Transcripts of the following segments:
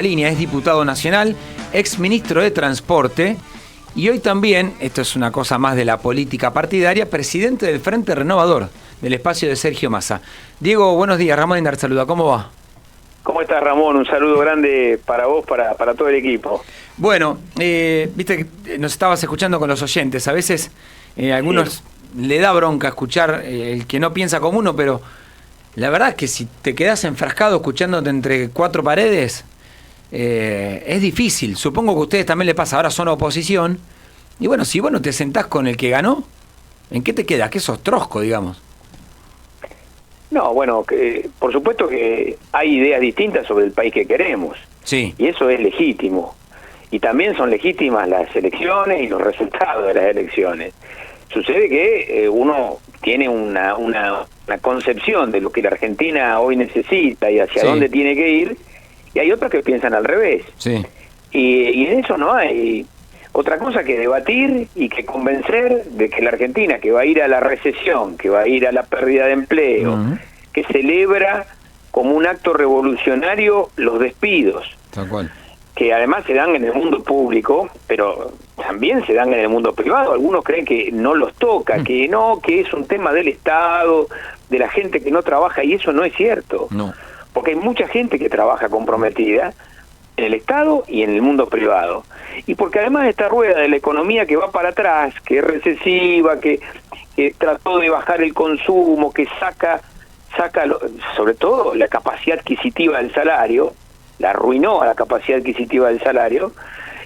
Línea es diputado nacional, ex ministro de Transporte y hoy también, esto es una cosa más de la política partidaria, presidente del Frente Renovador, del espacio de Sergio Massa. Diego, buenos días. Ramón Endar saluda, ¿cómo va? ¿Cómo estás, Ramón? Un saludo grande para vos, para todo el equipo. Bueno, viste que nos estabas escuchando con los oyentes, a veces algunos le da bronca escuchar el que no piensa como uno, pero la verdad es que si te quedás enfrascado escuchándote entre cuatro paredes, es difícil. Supongo que a ustedes también les pasa, ahora son oposición, y bueno, si vos no te sentás con el que ganó, ¿en qué te quedas? ¿Qué sos trosco, digamos? No, bueno, por supuesto que hay ideas distintas sobre el país que queremos. Sí. Y eso es legítimo. Y también son legítimas las elecciones y los resultados de las elecciones. Sucede que uno tiene una concepción de lo que la Argentina hoy necesita y hacia dónde tiene que ir, y hay otros que piensan al revés. Sí. Y en eso no hay otra cosa que debatir y que convencer de que la Argentina, que va a ir a la recesión, que va a ir a la pérdida de empleo, que celebra como un acto revolucionario los despidos, Tal cual, que además se dan en el mundo público, pero también se dan en el mundo privado. Algunos creen que no los toca, que no, que es un tema del Estado, de la gente que no trabaja, y eso no es cierto. No. Porque hay mucha gente que trabaja comprometida en el Estado y en el mundo privado. Y porque además esta rueda de la economía que va para atrás, que es recesiva, que trató de bajar el consumo, que saca sobre todo la capacidad adquisitiva del salario, la arruinó a la capacidad adquisitiva del salario.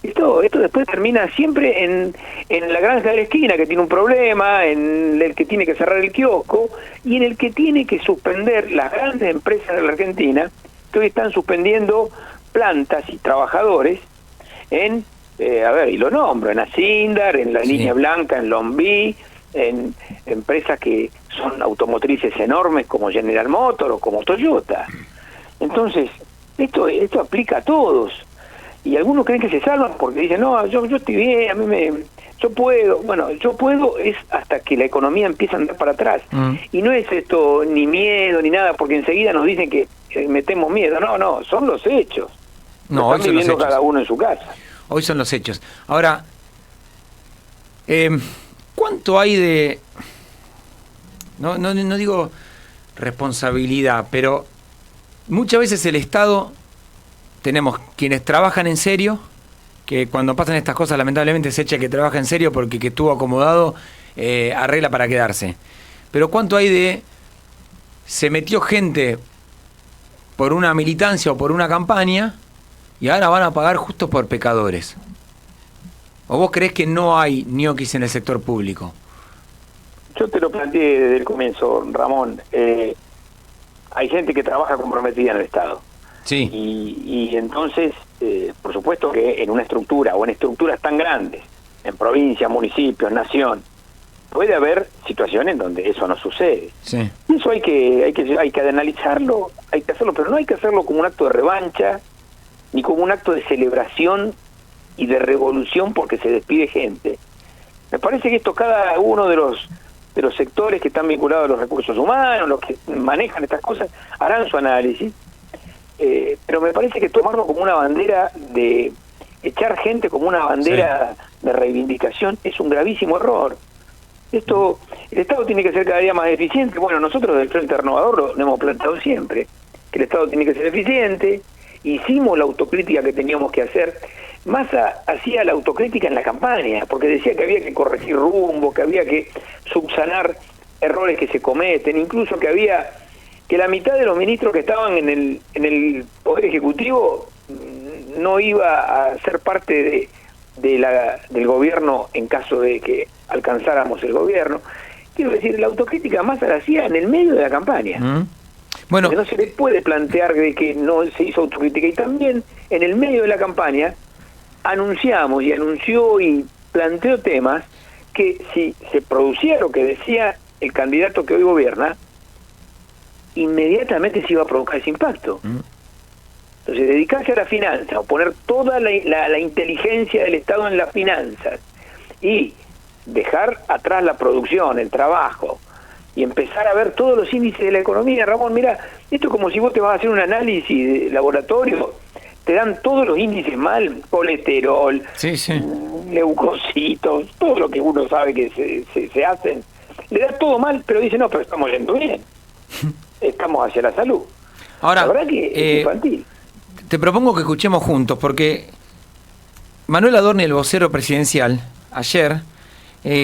Esto después termina siempre en la granja de la esquina, que tiene un problema, en el que tiene que cerrar el kiosco y en el que tiene que suspender las grandes empresas de la Argentina, que hoy están suspendiendo plantas y trabajadores en, y lo nombro, en Acindar, en la Línea Blanca, en Lombí, en empresas que son automotrices enormes como General Motors o como Toyota. Entonces, esto aplica a todos. Y algunos creen que se salvan porque dicen, no, yo estoy bien, yo puedo. Bueno, yo puedo es hasta que la economía empieza a andar para atrás. Y no es esto ni miedo ni nada, porque enseguida nos dicen que metemos miedo. No, son los hechos. No, están viviendo cada uno en su casa. Hoy son los hechos. Ahora, ¿cuánto hay de... No digo responsabilidad, pero muchas veces el Estado... Tenemos quienes trabajan en serio, que cuando pasan estas cosas lamentablemente se echa que trabaja en serio porque que estuvo acomodado arregla para quedarse. Pero ¿cuánto hay de... se metió gente por una militancia o por una campaña y ahora van a pagar justo por pecadores? ¿O vos creés que no hay ñoquis en el sector público? Yo te lo planteé desde el comienzo, Ramón. Hay gente que trabaja comprometida en el Estado. Sí. Y entonces, por supuesto que en una estructura o en estructuras tan grandes, en provincia, municipios, nación, puede haber situaciones donde eso no sucede. Sí. Eso hay que analizarlo, hay que hacerlo, pero no hay que hacerlo como un acto de revancha, ni como un acto de celebración y de revolución porque se despide gente. Me parece que esto cada uno de los sectores que están vinculados a los recursos humanos, los que manejan estas cosas, harán su análisis. Pero me parece que tomarlo como una bandera de echar gente como una bandera de reivindicación es un gravísimo error. El Estado tiene que ser cada día más eficiente. Bueno, nosotros del Frente Renovador lo hemos planteado siempre, que el Estado tiene que ser eficiente. Hicimos la autocrítica que teníamos que hacer. Massa hacía la autocrítica en la campaña, porque decía que había que corregir rumbo, que había que subsanar errores que se cometen, incluso que la mitad de los ministros que estaban en el Poder Ejecutivo no iba a ser parte del gobierno en caso de que alcanzáramos el gobierno. Quiero decir, la autocrítica más la hacía en el medio de la campaña. Bueno, porque no se le puede plantear de que no se hizo autocrítica. Y también en el medio de la campaña anunció y planteó temas que si se producía lo que decía el candidato que hoy gobierna, inmediatamente se iba a provocar ese impacto. Entonces, dedicarse a la finanza, o poner toda la inteligencia del Estado en las finanzas y dejar atrás la producción, el trabajo, y empezar a ver todos los índices de la economía. Ramón, mira, esto es como si vos te vas a hacer un análisis de laboratorio, te te dan todos los índices mal, colesterol, Sí, sí. leucocitos, todo lo que uno sabe que se hacen, le da todo mal, pero dice, no, pero estamos yendo bien, estamos hacia la salud. Ahora, La verdad que es infantil. te propongo que escuchemos juntos, porque Manuel Adorni, el vocero presidencial, ayer,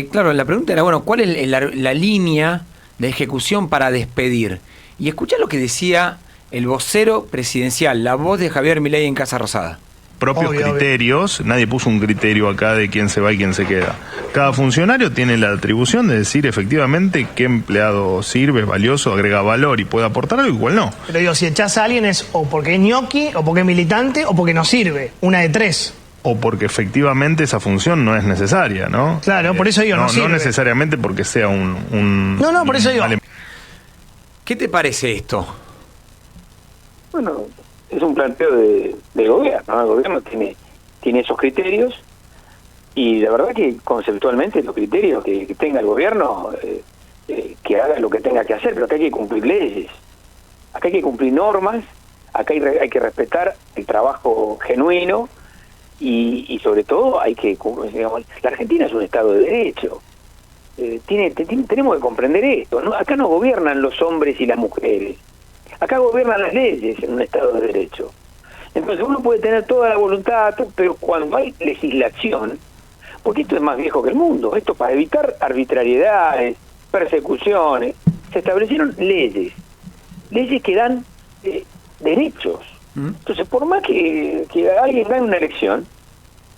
claro, la pregunta era, bueno, ¿cuál es la línea de ejecución para despedir? Y escuchá lo que decía el vocero presidencial, la voz de Javier Milei en Casa Rosada. Propios criterios, nadie puso un criterio acá de quién se va y quién se queda. Cada funcionario tiene la atribución de decir efectivamente qué empleado sirve, es valioso, agrega valor y puede aportar algo y cuál no. Pero digo, si echás a alguien es o porque es ñoqui, o porque es militante, o porque no sirve. Una de tres. O porque efectivamente esa función no es necesaria, ¿no? Claro, por eso digo, no sirve. No necesariamente porque sea un No, por eso digo. ¿Qué te parece esto? Bueno, es un planteo del gobierno, ¿no? El gobierno tiene esos criterios y la verdad que conceptualmente los criterios que tenga el gobierno, que haga lo que tenga que hacer, pero acá hay que cumplir leyes, acá hay que cumplir normas, acá hay que respetar el trabajo genuino y sobre todo hay que, digamos, la Argentina es un Estado de Derecho. Tenemos que comprender esto, ¿no? Acá no gobiernan los hombres y las mujeres, acá gobiernan las leyes en un Estado de Derecho. Entonces uno puede tener toda la voluntad, pero cuando hay legislación, porque esto es más viejo que el mundo, esto para evitar arbitrariedades, persecuciones, se establecieron leyes que dan derechos. Entonces, por más que alguien gane una elección,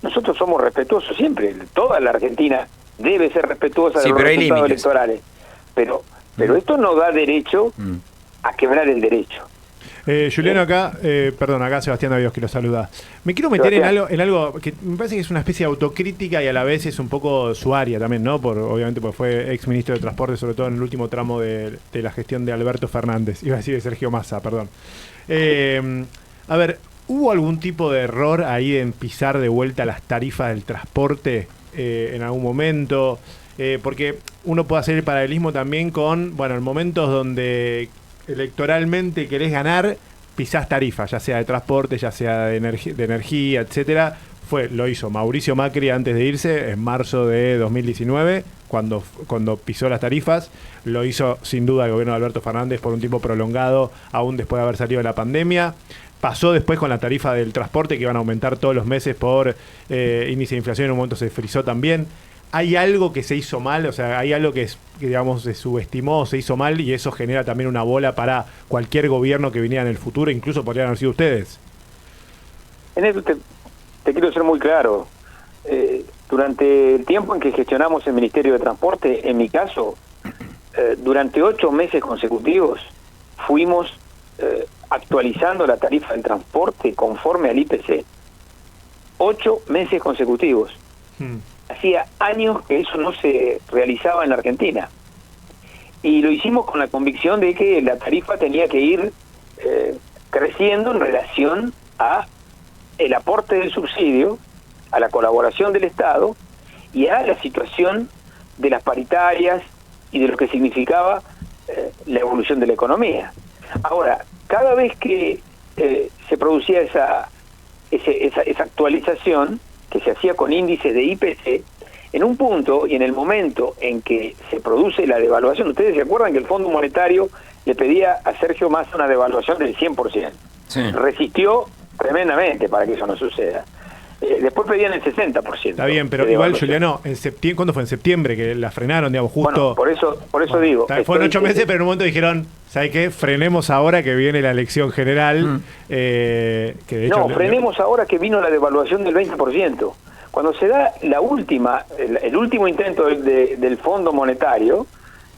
nosotros somos respetuosos siempre, toda la Argentina debe ser respetuosa de los resultados electorales, pero esto no da derecho a quebrar el derecho. Juliano, acá Sebastián Davíos que lo saluda. Me quiero meter en algo que me parece que es una especie de autocrítica y a la vez es un poco su área también, ¿no? Obviamente porque fue ex ministro de Transporte, sobre todo en el último tramo de la gestión de Alberto Fernández. Iba a decir de Sergio Massa, perdón. A ver, ¿hubo algún tipo de error ahí en pisar de vuelta las tarifas del transporte en algún momento? Porque uno puede hacer el paralelismo también con, bueno, en momentos donde electoralmente querés ganar, pisás tarifas, ya sea de transporte, ya sea de energía, etcétera. Lo hizo Mauricio Macri antes de irse, en marzo de 2019, cuando pisó las tarifas. Lo hizo sin duda el gobierno de Alberto Fernández por un tiempo prolongado, aún después de haber salido de la pandemia. Pasó después con la tarifa del transporte, que iban a aumentar todos los meses por índice de inflación, en un momento se frizó también. ¿Hay algo que se hizo mal? O sea, ¿hay algo que digamos, se subestimó o se hizo mal y eso genera también una bola para cualquier gobierno que viniera en el futuro? Incluso podrían haber sido ustedes. En eso te quiero ser muy claro. Durante el tiempo en que gestionamos el Ministerio de Transporte, en mi caso, durante 8 meses consecutivos fuimos actualizando la tarifa del transporte conforme al IPC. 8 meses consecutivos. Hacía años que eso no se realizaba en la Argentina. Y lo hicimos con la convicción de que la tarifa tenía que ir creciendo en relación a el aporte del subsidio, a la colaboración del Estado y a la situación de las paritarias y de lo que significaba la evolución de la economía. Ahora, cada vez que se producía esa actualización, que se hacía con índices de IPC, en un punto y en el momento en que se produce la devaluación, ustedes se acuerdan que el Fondo Monetario le pedía a Sergio Massa una devaluación del 100%. Sí. Resistió tremendamente para que eso no suceda. Después pedían el 60%. Está bien, pero igual, Juliano, ¿cuándo fue? En septiembre que la frenaron, digamos, justo. Bueno, por eso digo. Fueron 8 meses, pero en un momento dijeron, ¿sabe qué? Frenemos ahora que viene la elección general. Que de hecho, frenemos ahora que vino la devaluación del 20%. Cuando se da el último intento del Fondo Monetario,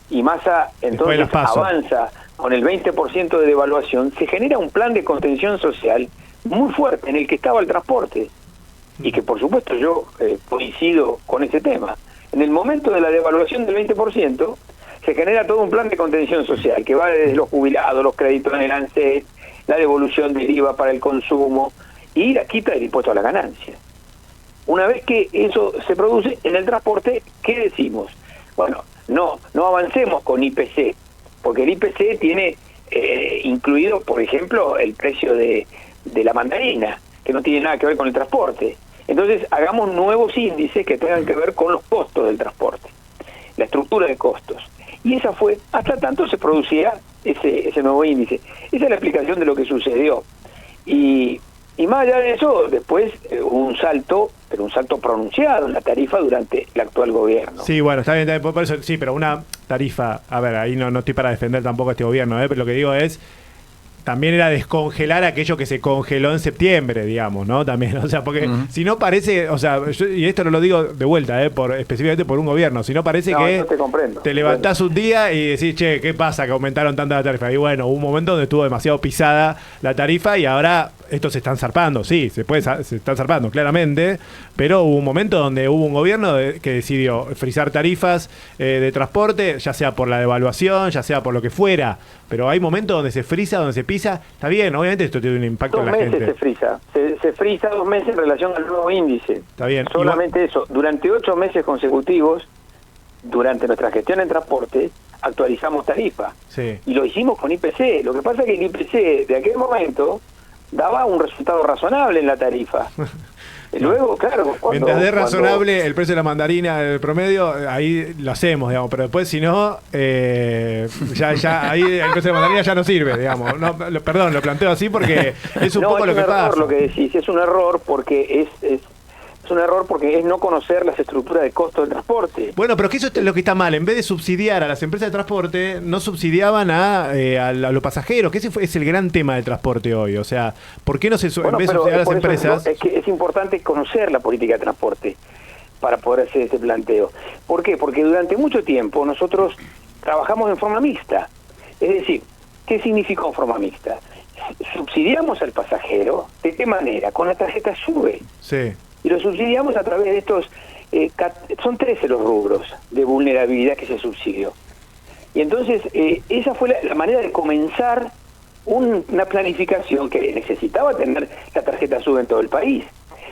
y Massa entonces avanza con el 20% de devaluación, se genera un plan de contención social muy fuerte en el que estaba el transporte. Y que por supuesto yo coincido con ese tema. En el momento de la devaluación del 20%, se genera todo un plan de contención social, que va desde los jubilados, los créditos en el ANSES, la devolución del IVA para el consumo y la quita del impuesto a la ganancia. Una vez que eso se produce en el transporte, ¿qué decimos? Bueno, no avancemos con IPC, porque el IPC tiene incluido, por ejemplo, el precio de la mandarina, que que no tiene nada que ver con el transporte. Entonces, hagamos nuevos índices que tengan que ver con los costos del transporte, la estructura de costos. Y esa fue, hasta tanto se producía ese nuevo índice. Esa es la explicación de lo que sucedió. Y más allá de eso, después hubo un salto, pero un salto pronunciado en la tarifa durante el actual gobierno. Sí, bueno, está bien, por eso, sí, pero una tarifa, a ver, ahí no estoy para defender tampoco a este gobierno, pero lo que digo es, también era descongelar aquello que se congeló en septiembre, digamos, ¿no? También, o sea, porque si no parece, o sea, y esto no lo digo de vuelta, específicamente por un gobierno, si no parece que te levantás un día y decís, che, ¿qué pasa que aumentaron tanta la tarifa? Y bueno, hubo un momento donde estuvo demasiado pisada la tarifa y ahora estos se están zarpando, sí, se están zarpando, claramente, pero hubo un momento donde hubo un gobierno que decidió frizar tarifas de transporte, ya sea por la devaluación, ya sea por lo que fuera, pero hay momentos donde se frisa, donde se pisa, está bien, obviamente esto tiene un impacto en la gente. 2 meses se frisa 2 meses en relación al nuevo índice. Está bien. Solamente eso, durante 8 meses consecutivos, durante nuestra gestión en transporte, actualizamos tarifa. Sí. Y lo hicimos con IPC. Lo que pasa es que el IPC de aquel momento daba un resultado razonable en la tarifa. Luego, claro, mientras dé razonable el precio de la mandarina, el promedio, ahí lo hacemos, digamos, pero después si no, ya ahí el precio de la mandarina ya no sirve, digamos. No, perdón, lo planteo así porque es un poco lo que pasa. Lo que decís, es un error porque es un error porque es no conocer las estructuras de costo del transporte. Bueno, pero que eso es lo que está mal. En vez de subsidiar a las empresas de transporte, no subsidiaban a los pasajeros, que ese es el gran tema del transporte hoy. O sea, ¿por qué no se en vez de subsidiar a las empresas? Es que es importante conocer la política de transporte para poder hacer este planteo. ¿Por qué? Porque durante mucho tiempo nosotros trabajamos en forma mixta. Es decir, ¿qué significa en forma mixta? Subsidiamos al pasajero, ¿de qué manera? Con la tarjeta SUBE. Sí. Y lo subsidiamos a través de estos, son 13 los rubros de vulnerabilidad que se subsidió. Y entonces esa fue la manera de comenzar una planificación que necesitaba tener la tarjeta SUBE en todo el país.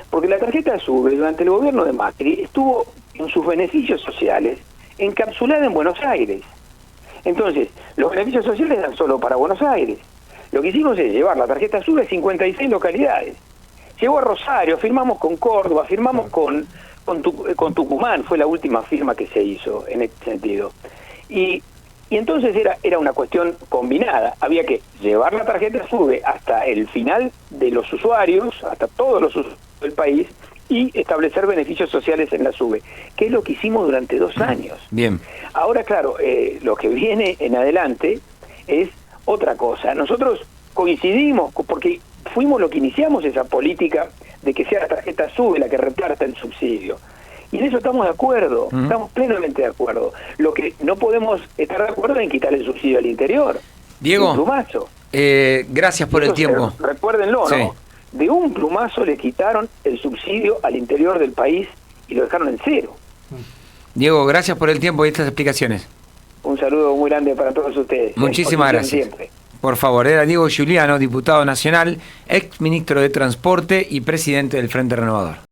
Porque la tarjeta SUBE durante el gobierno de Macri estuvo en sus beneficios sociales encapsulada en Buenos Aires. Entonces, los beneficios sociales eran solo para Buenos Aires. Lo que hicimos es llevar la tarjeta SUBE a 56 localidades. Llegó a Rosario, firmamos con Córdoba, firmamos con Tucumán, fue la última firma que se hizo en este sentido. Y entonces era una cuestión combinada, había que llevar la tarjeta SUBE hasta el final de los usuarios, hasta todos los usuarios del país, y establecer beneficios sociales en la SUBE, que es lo que hicimos durante 2 años. Bien. Ahora, claro, lo que viene en adelante es otra cosa. Nosotros coincidimos, porque fuimos los que iniciamos esa política de que sea la tarjeta SUBE la que reparta el subsidio. Y en eso estamos de acuerdo, estamos plenamente de acuerdo. Lo que no podemos estar de acuerdo es en quitar el subsidio al interior. Diego, un plumazo. Gracias por el tiempo. Recuérdenlo, sí. ¿no? De un plumazo le quitaron el subsidio al interior del país y lo dejaron en 0. Diego, gracias por el tiempo y estas explicaciones. Un saludo muy grande para todos ustedes. Muchísimas gracias. Siempre. Por favor, era Diego Giuliano, diputado nacional, ex ministro de Transporte y presidente del Frente Renovador.